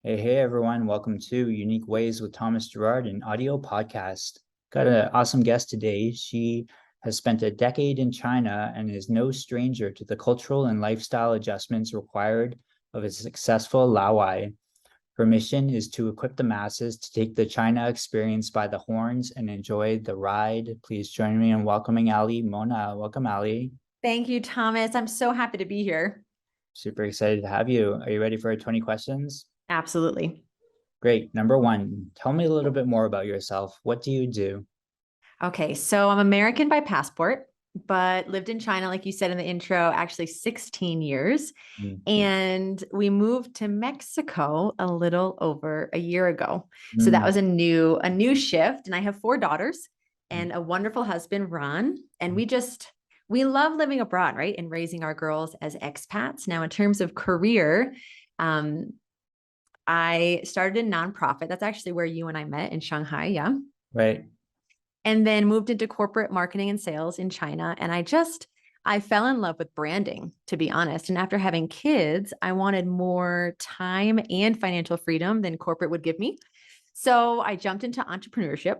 Hey, everyone. Welcome to Unique Ways with Thomas Gerard, an audio podcast. Got an awesome guest today. She has spent a decade in China and is no stranger to the cultural and lifestyle adjustments required of a successful laowai. Her mission is to equip the masses to take the China experience by the horns and enjoy the ride. Please join me in welcoming Ali Mona. Welcome, Ali. Thank you, Thomas. I'm so happy to be here. Super excited to have you. Are you ready for 20 questions? Absolutely. Great. Number one, tell me a little bit more about yourself. What do you do? Okay, so I'm American by passport, but lived in China, like you said in the intro, actually 16 years. Mm. And we moved to Mexico a little over a year ago. So that Mm. was a new shift. And I have four daughters and a wonderful husband, Ron. And we love living abroad, right? And raising our girls as expats. Now, in terms of career, um, I started a nonprofit. That's actually where you and I met in Shanghai. Yeah. Right. And then moved into corporate marketing and sales in China. And I fell in love with branding, to be honest. And after having kids, I wanted more time and financial freedom than corporate would give me. So I jumped into entrepreneurship.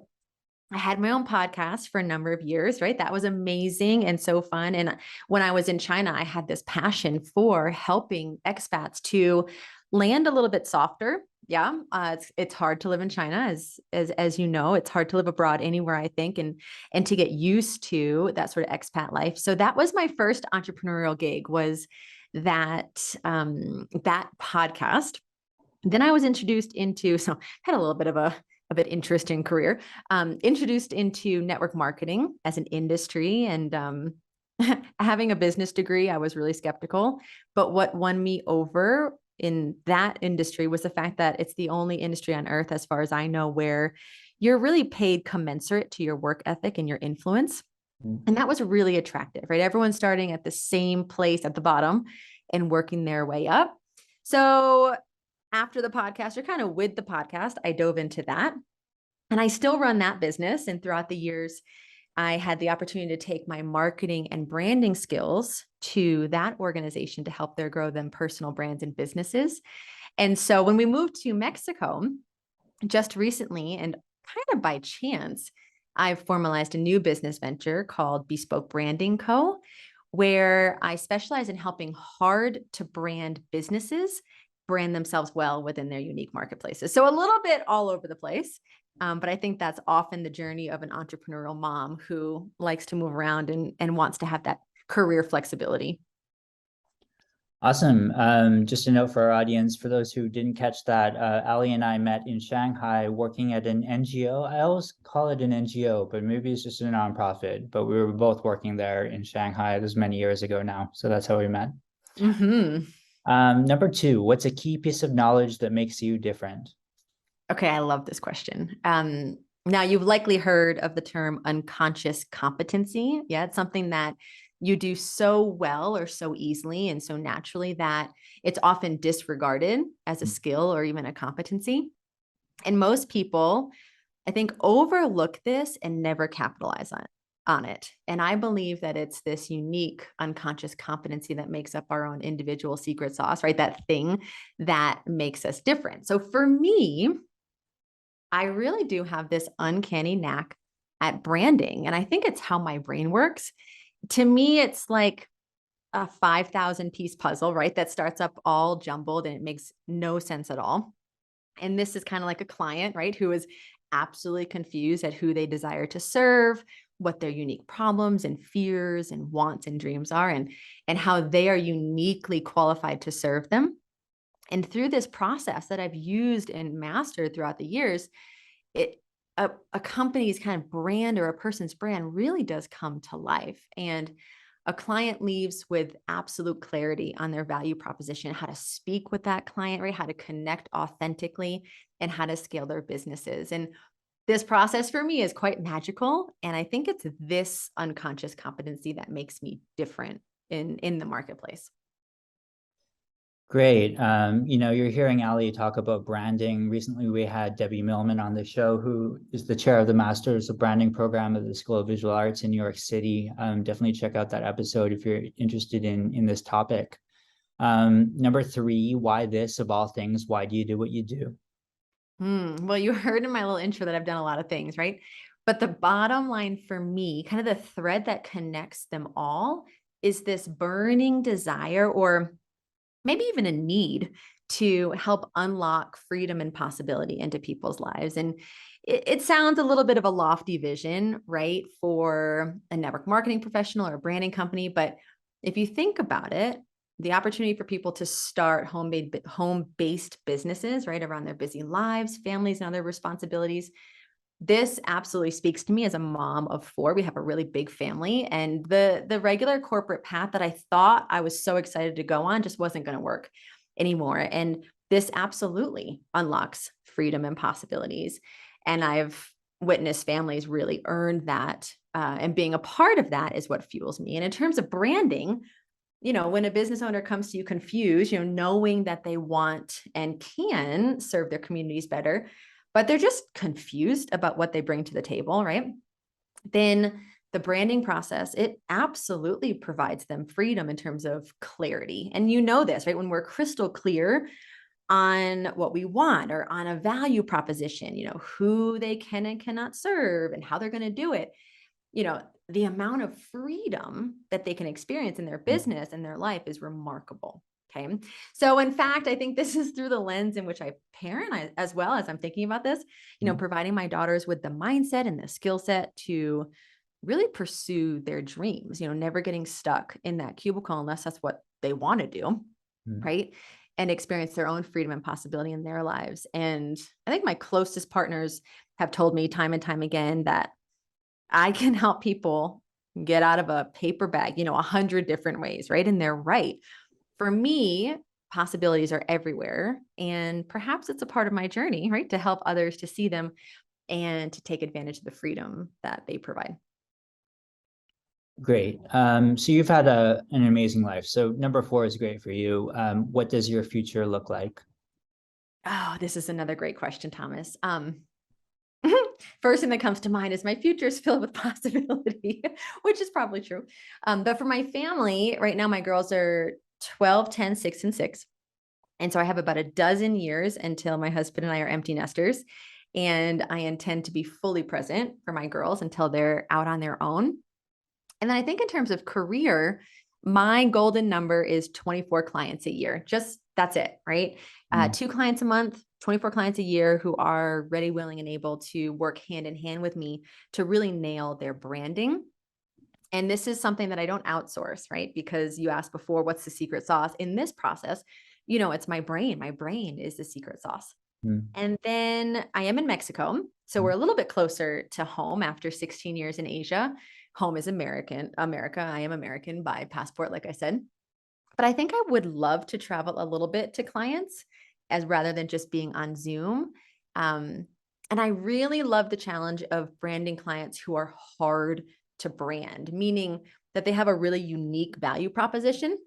I had my own podcast for a number of years, right? That was amazing and so fun. And when I was in China, I had this passion for helping expats to land a little bit softer. Yeah, it's hard to live in China, as you know, it's hard to live abroad anywhere, I think, and to get used to that sort of expat life. So that was my first entrepreneurial gig, was that podcast. Then I was introduced into, so had a little bit of a bit interesting career, introduced into network marketing as an industry. And having a business degree, I was really skeptical. But what won me over in that industry was the fact that it's the only industry on earth, as far as I know, where you're really paid commensurate to your work ethic and your influence. Mm. And that was really attractive, right? Everyone's starting at the same place at the bottom and working their way up. So after the podcast, or kind of with the podcast, I dove into that. And I still run that business. And throughout the years, I had the opportunity to take my marketing and branding skills to that organization to help their grow them personal brands and businesses. And so when we moved to Mexico just recently, and kind of by chance, I've formalized a new business venture called Bespoke Branding Co., where I specialize in helping hard to brand businesses brand themselves well within their unique marketplaces. So a little bit all over the place. But I think that's often the journey of an entrepreneurial mom who likes to move around and wants to have that career flexibility. Awesome. Just a note for our audience, for those who didn't catch that, Ali and I met in Shanghai working at an NGO. I always call it an NGO, but maybe it's just a nonprofit. But we were both working there in Shanghai. It was many years ago now. So that's how we met. Mm-hmm. Number two, what's a key piece of knowledge that makes you different? Okay, I love this question. Now, you've likely heard of the term unconscious competency. Yeah, it's something that you do so well or so easily and so naturally that it's often disregarded as a skill or even a competency. And most people, I think, overlook this and never capitalize on it. And I believe that it's this unique unconscious competency that makes up our own individual secret sauce, right? That thing that makes us different. So for me, I really do have this uncanny knack at branding. And I think it's how my brain works. To me, it's like a 5,000 piece puzzle, right? That starts up all jumbled and it makes no sense at all. And this is kind of like a client, right? Who is absolutely confused at who they desire to serve, what their unique problems and fears and wants and dreams are, and how they are uniquely qualified to serve them. And through this process that I've used and mastered throughout the years, it a company's kind of brand or a person's brand really does come to life. And a client leaves with absolute clarity on their value proposition, how to speak with that client, right? How to connect authentically and how to scale their businesses. And this process for me is quite magical. And I think it's this unconscious competency that makes me different in the marketplace. Great. You're hearing Ali talk about branding. Recently, we had Debbie Millman on the show, who is the chair of the Masters of Branding program at the School of Visual Arts in New York City. Definitely check out that episode if you're interested in this topic. Number three, why this of all things? Why do you do what you do? Well, you heard in my little intro that I've done a lot of things, right? But the bottom line for me, kind of the thread that connects them all, is this burning desire, or maybe even a need, to help unlock freedom and possibility into people's lives. And it sounds a little bit of a lofty vision, right, for a network marketing professional or a branding company. But if you think about it, the opportunity for people to start home-based businesses, right, around their busy lives, families, and other responsibilities, this absolutely speaks to me as a mom of four. We have a really big family, and the regular corporate path that I thought I was so excited to go on just wasn't going to work anymore. And this absolutely unlocks freedom and possibilities. And I've witnessed families really earn that. And being a part of that is what fuels me. And in terms of branding, when a business owner comes to you confused, knowing that they want and can serve their communities better, but they're just confused about what they bring to the table, right? Then the branding process, it absolutely provides them freedom in terms of clarity. And this, right? When we're crystal clear on what we want or on a value proposition, who they can and cannot serve and how they're going to do it, the amount of freedom that they can experience in their business and their life is remarkable. Okay. So in fact, I think this is through the lens in which I parent, as well as I'm thinking about this, providing my daughters with the mindset and the skill set to really pursue their dreams, never getting stuck in that cubicle unless that's what they want to do. Mm. Right. And experience their own freedom and possibility in their lives. And I think my closest partners have told me time and time again that I can help people get out of a paper bag, 100 different ways, right? And they're right. For me, possibilities are everywhere. And perhaps it's a part of my journey, right? To help others to see them and to take advantage of the freedom that they provide. Great. So you've had an amazing life. So number four is great for you. What does your future look like? Oh, this is another great question, Thomas. First thing that comes to mind is my future is filled with possibility, which is probably true. But for my family, right now, my girls are 12, 10, 6, and 6. And so I have about a dozen years until my husband and I are empty nesters. And I intend to be fully present for my girls until they're out on their own. And then I think in terms of career, my golden number is 24 clients a year. Just that's it, right? Mm. 2 clients a month, 24 clients a year who are ready, willing, and able to work hand in hand with me to really nail their branding. And this is something that I don't outsource, right? Because you asked before, what's the secret sauce in this process? It's my brain. My brain is the secret sauce. Mm. And then I am in Mexico. So we're Mm. a little bit closer to home after 16 years in Asia. Home is America. I am American by passport, like I said. But I think I would love to travel a little bit to clients as rather than just being on Zoom. Um, and I really love the challenge of branding clients who are hard to brand, meaning that they have a really unique value proposition,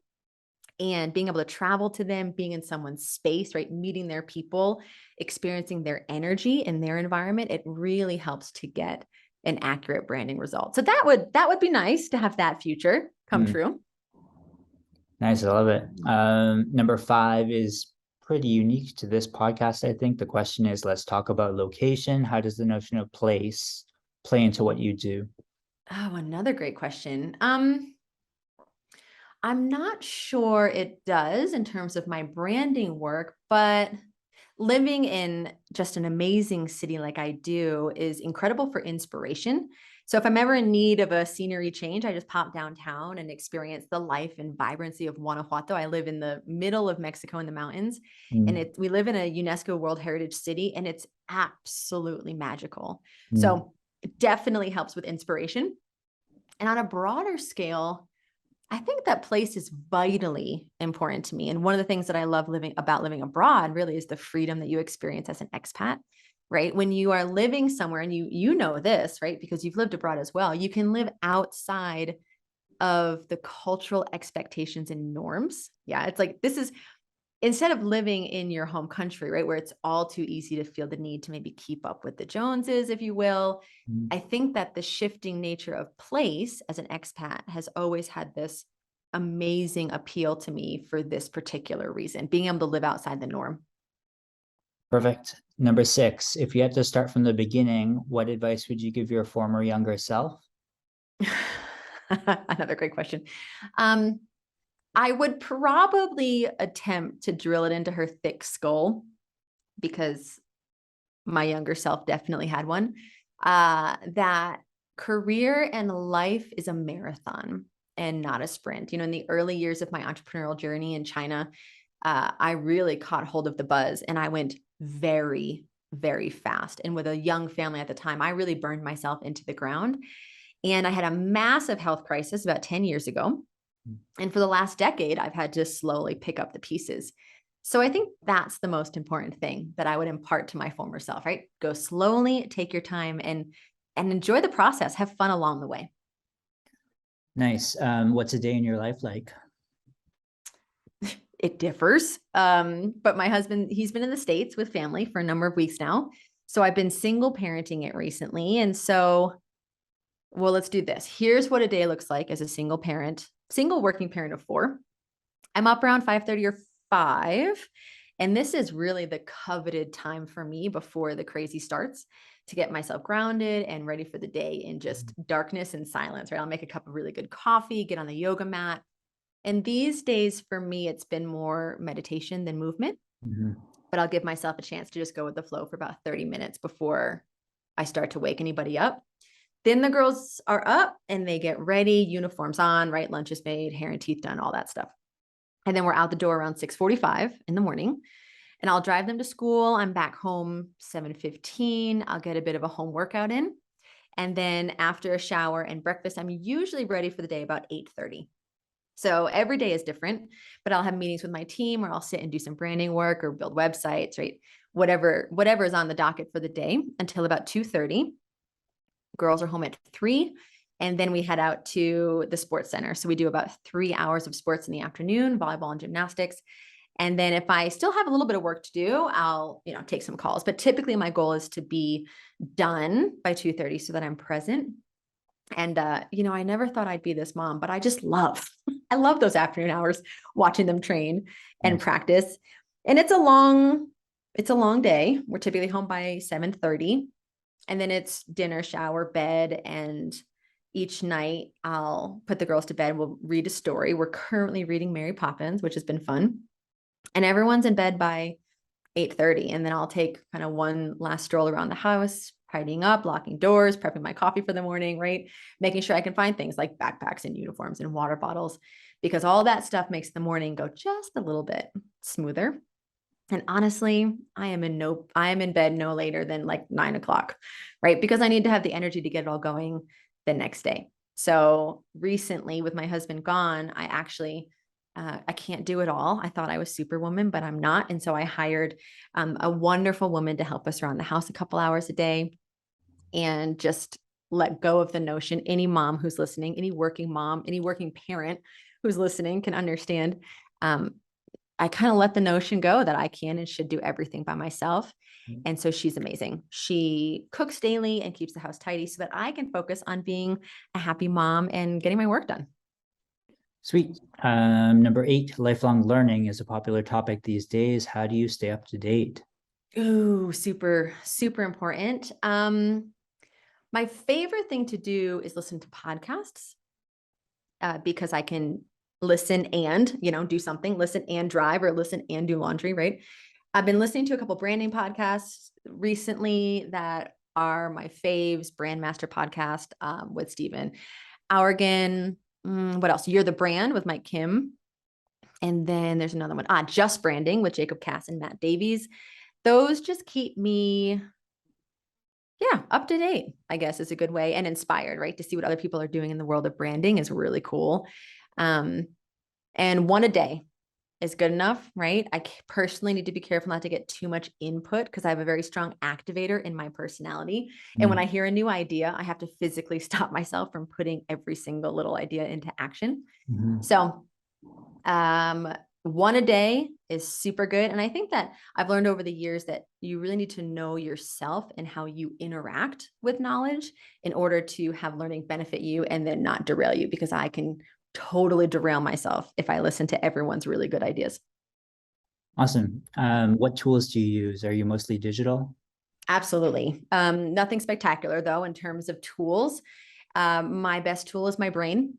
and being able to travel to them, being in someone's space, right? Meeting their people, experiencing their energy in their environment, it really helps to get an accurate branding result. So that would be nice to have that future come Mm. true. Nice. I love it. Number five is pretty unique to this podcast, I think. The question is, let's talk about location. How does the notion of place play into what you do? Oh, another great question. I'm not sure it does in terms of my branding work, but living in just an amazing city like I do is incredible for inspiration. So if I'm ever in need of a scenery change, I just pop downtown and experience the life and vibrancy of Guanajuato. I live in the middle of Mexico in the mountains, and Mm. we live in a UNESCO World Heritage City, and it's absolutely magical. Mm. So it definitely helps with inspiration. And on a broader scale, I think that place is vitally important to me. And one of the things that I love living abroad really is the freedom that you experience as an expat, right? When you are living somewhere, and you know this, right? Because you've lived abroad as well, you can live outside of the cultural expectations and norms. Yeah, it's like this is instead of living in your home country, right, where it's all too easy to feel the need to maybe keep up with the Joneses, if you will. Mm. I think that the shifting nature of place as an expat has always had this amazing appeal to me for this particular reason, being able to live outside the norm. Perfect. Number 6, if you had to start from the beginning, what advice would you give your former younger self? Another great question. Um, I would probably attempt to drill it into her thick skull because my younger self definitely had one. That career and life is a marathon and not a sprint. In the early years of my entrepreneurial journey in China, I really caught hold of the buzz and I went very, very fast. And with a young family at the time, I really burned myself into the ground. And I had a massive health crisis about 10 years ago. And for the last decade, I've had to slowly pick up the pieces. So I think that's the most important thing that I would impart to my former self, right? Go slowly, take your time and enjoy the process, have fun along the way. Nice. What's a day in your life like? It differs. But my husband, he's been in the States with family for a number of weeks now. So I've been single parenting it recently. And so, well, let's do this. Here's what a day looks like as a single parent, single working parent of 4. I'm up around 5:30 or 5. And this is really the coveted time for me before the crazy starts to get myself grounded and ready for the day in just darkness and silence, right? I'll make a cup of really good coffee, get on the yoga mat. And these days for me, it's been more meditation than movement, Mhm. but I'll give myself a chance to just go with the flow for about 30 minutes before I start to wake anybody up. Then the girls are up and they get ready, uniforms on, right? Lunch is made, hair and teeth done, all that stuff. And then we're out the door around 6:45 in the morning and I'll drive them to school. I'm back home 7:15. I'll get a bit of a home workout in. And then after a shower and breakfast, I'm usually ready for the day about 8:30. So every day is different, but I'll have meetings with my team or I'll sit and do some branding work or build websites, right? Whatever is on the docket for the day until about 2:30. Girls are home at 3. And then we head out to the sports center. So we do about 3 hours of sports in the afternoon, volleyball and gymnastics. And then if I still have a little bit of work to do, I'll, take some calls. But typically my goal is to be done by 2:30 so that I'm present. And I never thought I'd be this mom, but I just I love those afternoon hours watching them train and Nice. practice. And it's a long day. We're typically home by 7:30. And then it's dinner, shower, bed, and each night I'll put the girls to bed. We'll read a story. We're currently reading Mary Poppins, which has been fun. And everyone's in bed by 8:30. And then I'll take kind of one last stroll around the house, tidying up, locking doors, prepping my coffee for the morning, right? Making sure I can find things like backpacks and uniforms and water bottles, because all that stuff makes the morning go just a little bit smoother. And honestly, I am in bed no later than like 9 o'clock, right? Because I need to have the energy to get it all going the next day. So recently with my husband gone, I can't do it all. I thought I was superwoman, but I'm not. And so I hired a wonderful woman to help us around the house a couple hours a day and just let go of the notion. Any mom who's listening, any working mom, any working parent who's listening can understand. I kind of let the notion go that I can and should do everything by myself. And so she's amazing. She cooks daily and keeps the house tidy so that I can focus on being a happy mom and getting my work done. Sweet. Number 8, lifelong learning is a popular topic these days. How do you stay up to date? Ooh, super, super important. My favorite thing to do is listen to podcasts because I can listen and, do something, listen and drive or listen and do laundry, right? I've been listening to a couple branding podcasts recently that are my faves. Brand Master podcast with Stephen Auergen. What else? You're the Brand with Mike Kim. And then there's another one, Just Branding with Jacob Cass and Matt Davies. Those just keep me, yeah, up to date, I guess is a good way, and inspired, right? To see what other people are doing in the world of branding is really cool. And one a day is good enough, right? I personally need to be careful not to get too much input because I have a very strong activator in my personality. And when I hear a new idea, I have to physically stop myself from putting every single little idea into action. Mhm. So, one a day is super good. And I think that I've learned over the years that you really need to know yourself and how you interact with knowledge in order to have learning benefit you and then not derail you, because I can totally derail myself if I listen to everyone's really good ideas. Awesome. What tools do you use? Are you mostly digital? Absolutely. Nothing spectacular though in terms of tools. My best tool is my brain,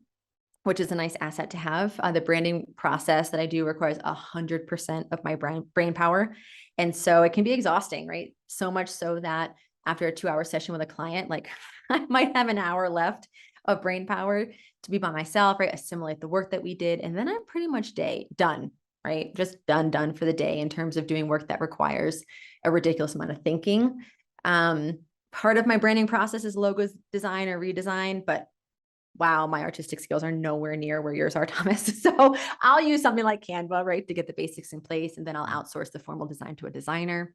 which is a nice asset to have. The branding process that I do requires 100% of my brain power. And so it can be exhausting, right? So much so that after a 2-hour session with a client, like I might have an hour left of brain power to be by myself, right? Assimilate the work that we did. And then I'm pretty much done, right? Just done for the day in terms of doing work that requires a ridiculous amount of thinking. Um, Part of my branding process is logos design or redesign, but wow, my artistic skills are nowhere near where yours are, Thomas. So I'll use something like Canva, right, to get the basics in place, and then I'll outsource the formal design to a designer.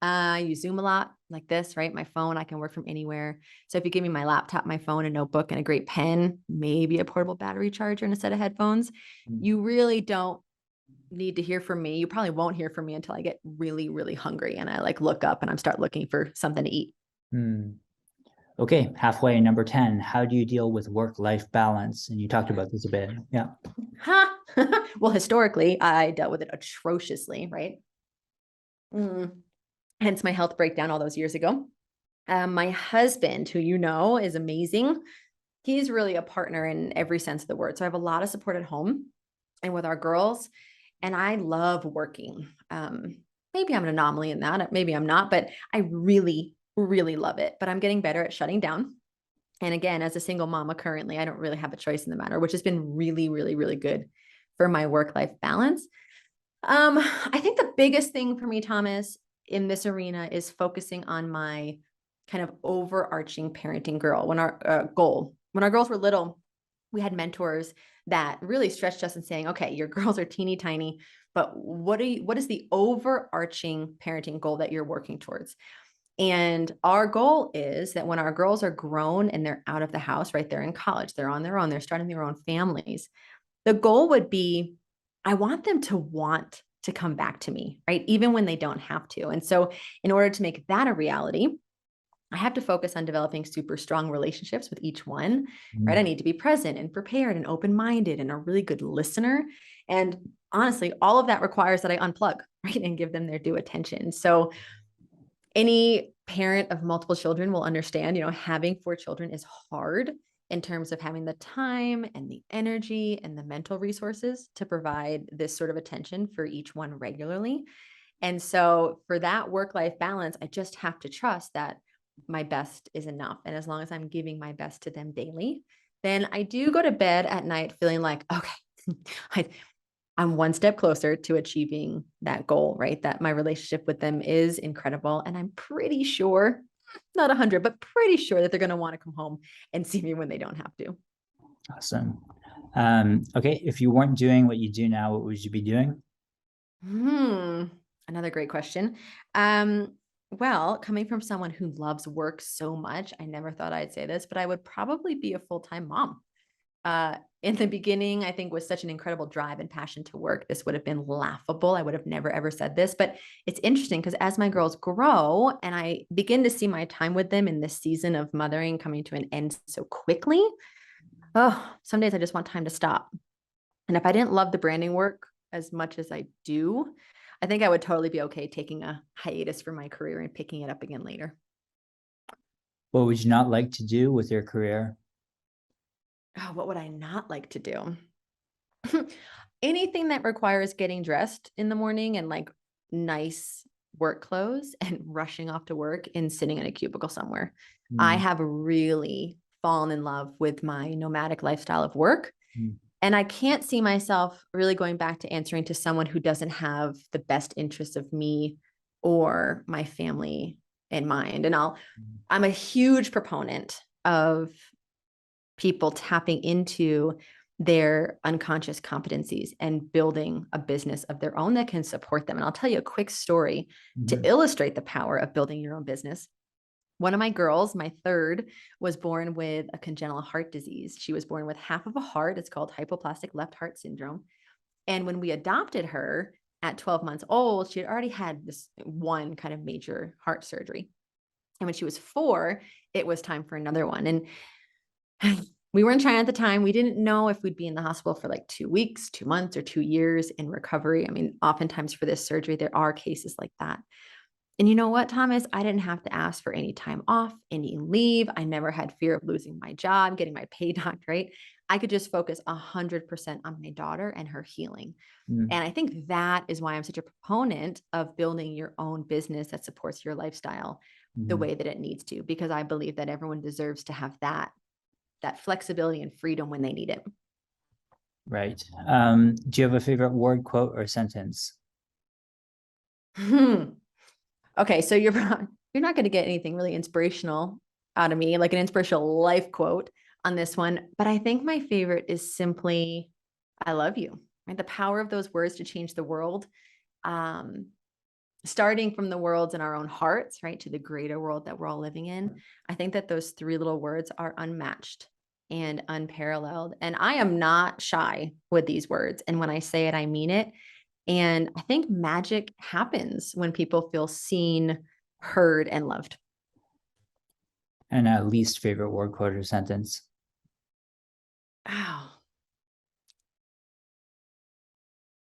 I use Zoom a lot, like this, right? My phone, I can work from anywhere. So if you give me my laptop, my phone, a notebook, and a great pen, maybe a portable battery charger and a set of headphones, you really don't need to hear from me. You probably won't hear from me until I get really, really hungry and I like look up and I'm start looking for something to eat. Mm. Okay, halfway, number 10. How do you deal with work-life balance? And you talked about this a bit. Yeah. Huh? Well, historically, I dealt with it atrociously, right? Mm. Hence my health breakdown all those years ago. My husband, who you know is amazing, he's really a partner in every sense of the word. So I have a lot of support at home and with our girls, and I love working. Maybe I'm an anomaly in that, maybe I'm not, but I really, really love it. But I'm getting better at shutting down. And again, as a single mama currently, I don't really have a choice in the matter, which has been really, really, really good for my work-life balance. I think the biggest thing for me, Thomas, in this arena is focusing on my kind of overarching parenting goal. When our girls were little, we had mentors that really stretched us and saying, okay, your girls are teeny tiny, but what is the overarching parenting goal that you're working towards? And our goal is that when our girls are grown and they're out of the house, right? They're in college, they're on their own, they're starting their own families. The goal would be, I want them to want to come back to me, right? Even when they don't have to. And so, in order to make that a reality, I have to focus on developing super strong relationships with each one, right? I Mm. need to be present and prepared and open minded and a really good listener. And honestly, all of that requires that I unplug, right? And give them their due attention. So, any parent of multiple children will understand, having 4 children is hard in terms of having the time and the energy and the mental resources to provide this sort of attention for each one regularly. And so for that work-life balance, I just have to trust that my best is enough. And as long as I'm giving my best to them daily, then I do go to bed at night feeling like, okay, I'm one step closer to achieving that goal, right? That my relationship with them is incredible. And I'm pretty sure, not 100, but pretty sure that they're going to want to come home and see me when they don't have to. Awesome. Okay, if you weren't doing what you do now, what would you be doing? Hmm. Another great question. Well, coming from someone who loves work so much, I never thought I'd say this, but I would probably be a full-time mom. In the beginning, I think with such an incredible drive and passion to work, this would have been laughable. I would have never ever said this, but it's interesting because as my girls grow and I begin to see my time with them in this season of mothering coming to an end so quickly, oh, some days I just want time to stop. And if I didn't love the branding work as much as I do, I think I would totally be okay taking a hiatus from my career and picking it up again later. What would you not like to do with your career? Oh, what would I not like to do? Anything that requires getting dressed in the morning and like nice work clothes and rushing off to work and sitting in a cubicle somewhere. I Mm. have really fallen in love with my nomadic lifestyle of work. Mm. And I can't see myself really going back to answering to someone who doesn't have the best interest of me or my family in mind. And I'm a huge proponent of people tapping into their unconscious competencies and building a business of their own that can support them. And I'll tell you a quick story to Mhm. illustrate the power of building your own business. One of my girls, my third, was born with a congenital heart disease. She was born with half of a heart. It's called hypoplastic left heart syndrome. And when we adopted her at 12 months old, she had already had this one kind of major heart surgery. And when she was 4, it was time for another one. And We were in China at the time. We didn't know if we'd be in the hospital for like 2 weeks, 2 months, or 2 years in recovery. I mean, oftentimes for this surgery, there are cases like that. And you know what, Thomas? I didn't have to ask for any time off, any leave. I never had fear of losing my job, getting my pay docked, right? I could just focus 100% on my daughter and her healing. Mm, And I think that is why I'm such a proponent of building your own business that supports your lifestyle the mhm. way that it needs to, because I believe that everyone deserves to have that flexibility and freedom when they need it. Right. Do you have a favorite word, quote, or sentence? Okay, so you're not going to get anything really inspirational out of me, like an inspirational life quote on this one, but I think my favorite is simply "I love you." Right? The power of those words to change the world. Um, Starting from the worlds in our own hearts, right, to the greater world that we're all living in. I think that those three little words are unmatched and unparalleled. And I am not shy with these words. And when I say it, I mean it. And I think magic happens when people feel seen, heard, and loved. And a least favorite word, quote, or sentence? Oh,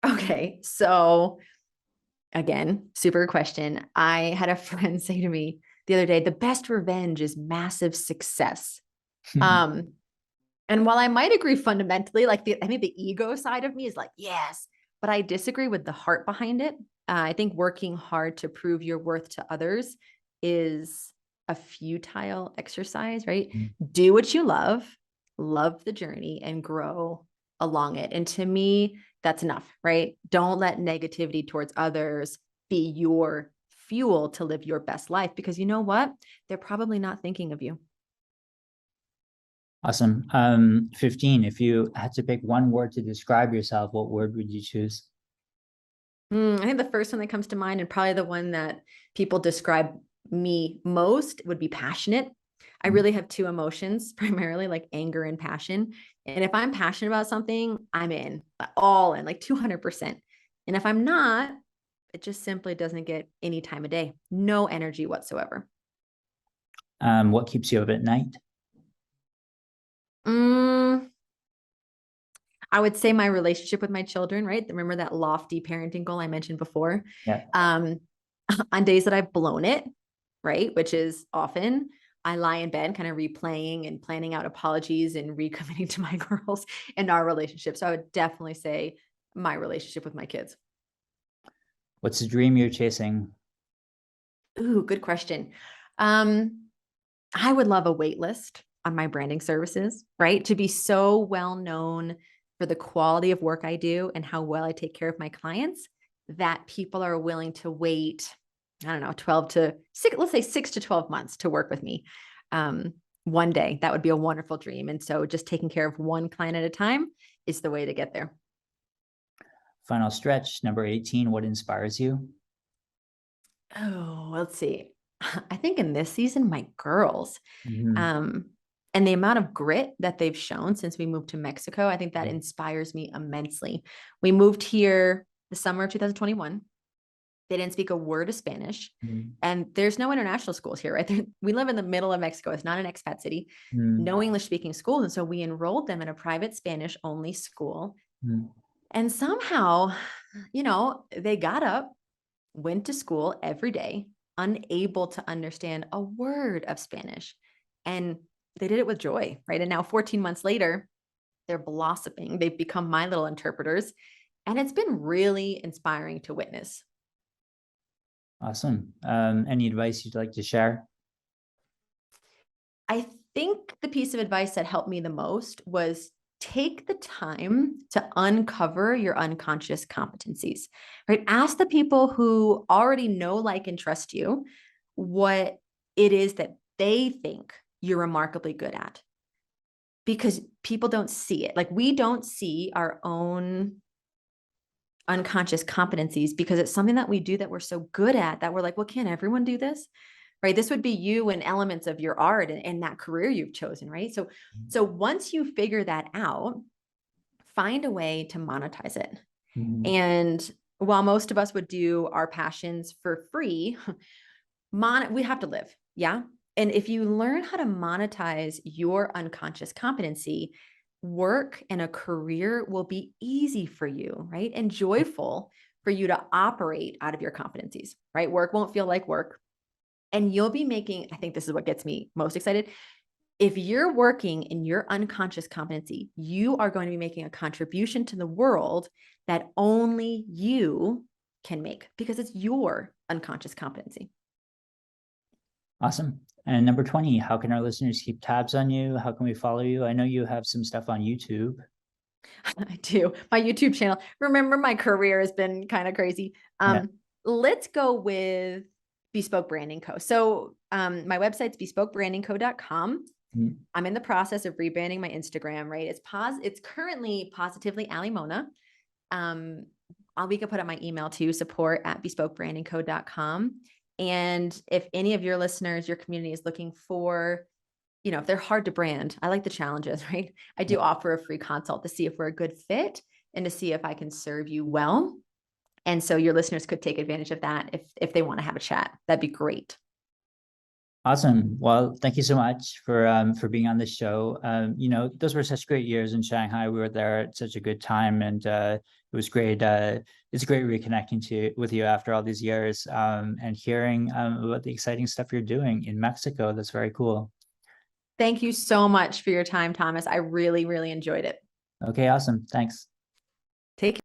okay. So again, super question. I had a friend say to me the other day, the best revenge is massive success. Um, And while I might agree fundamentally, like I think the ego side of me is like, yes, but I disagree with the heart behind it. I think working hard to prove your worth to others is a futile exercise, right? Do what you love the journey, and grow along it. And to me, that's enough, right? Don't let negativity towards others be your fuel to live your best life, because you know what? They're probably not thinking of you. Awesome. 15, if you had to pick one word to describe yourself, what word would you choose? I think the first one that comes to mind, and probably the one that people describe me most, would be passionate. I Mm, really have two emotions, primarily like anger and passion. And if I'm passionate about something, I'm in, all in, like 200%. And if I'm not, it just simply doesn't get any time of day, no energy whatsoever. what keeps you up at night? Mm, I would say my relationship with my children, right? Remember that lofty parenting goal I mentioned before? Yeah. Um, on days that I've blown it, right? Which is often, I lie in bed kind of replaying and planning out apologies and recommitting to my girls and our relationship. So I would definitely say my relationship with my kids. What's the dream you're chasing? Ooh, good question. Um, I would love a wait list on my branding services, right? To be so well known for the quality of work I do and how well I take care of my clients that people are willing to wait, I don't know, 12 to 6, let's say 6 to 12 months to work with me. Um, One day, that would be a wonderful dream. And so just taking care of one client at a time is the way to get there. Final stretch, number 18, what inspires you? Oh, let's see. I think in this season, my girls. Mhm. Um, and the amount of grit that they've shown since we moved to Mexico, I think that inspires me immensely. We moved here the summer of 2021. They didn't speak a word of Spanish. Mhm. And there's no international schools here, right? We live in the middle of Mexico. It's not an expat city, Mhm. no English speaking schools. And so we enrolled them in a private Spanish only school. Mhm. And somehow, they got up, went to school every day, unable to understand a word of Spanish. And they did it with joy, right? And now 14 months later, they're blossoming. They've become my little interpreters. And it's been really inspiring to witness. Awesome. Any advice you'd like to share? I think the piece of advice that helped me the most was take the time to uncover your unconscious competencies, right? Ask the people who already know, like, and trust you what it is that they think you're remarkably good at, because people don't see it. Like, we don't see our own unconscious competencies because it's something that we do that we're so good at that we're like, well, can't everyone do this? Right? This would be you and elements of your art and that career you've chosen, right? So once you figure that out, find a way to monetize it. Mhm. And while most of us would do our passions for free, we have to live. Yeah. And if you learn how to monetize your unconscious competency, work and a career will be easy for you, right? And joyful for you to operate out of your competencies, right? Work won't feel like work. And you'll be making, I think this is what gets me most excited. If you're working in your unconscious competency, you are going to be making a contribution to the world that only you can make because it's your unconscious competency. Awesome. And number 20, how can our listeners keep tabs on you? How can we follow you? I know you have some stuff on YouTube. I do. My YouTube channel. Remember, my career has been kind of crazy. Yeah. Let's go with Bespoke Branding Co. So my website's bespokebrandingco.com. Mm. I'm in the process of rebranding my Instagram, right? It's currently positively Ali Mona. We could put up my email too, support@bespokebrandingco.com. And if any of your listeners, your community is looking for, if they're hard to brand, I like the challenges, right? I do Yeah. offer a free consult to see if we're a good fit and to see if I can serve you well. And so your listeners could take advantage of that if they want to have a chat. That'd be great. Awesome. Well, thank you so much for being on the show. Those were such great years in Shanghai. We were there at such a good time, and it was great. It's great reconnecting with you after all these years, and hearing about the exciting stuff you're doing in Mexico. That's very cool. Thank you so much for your time, Thomas. I really, really enjoyed it. Okay, awesome. Thanks. Take care.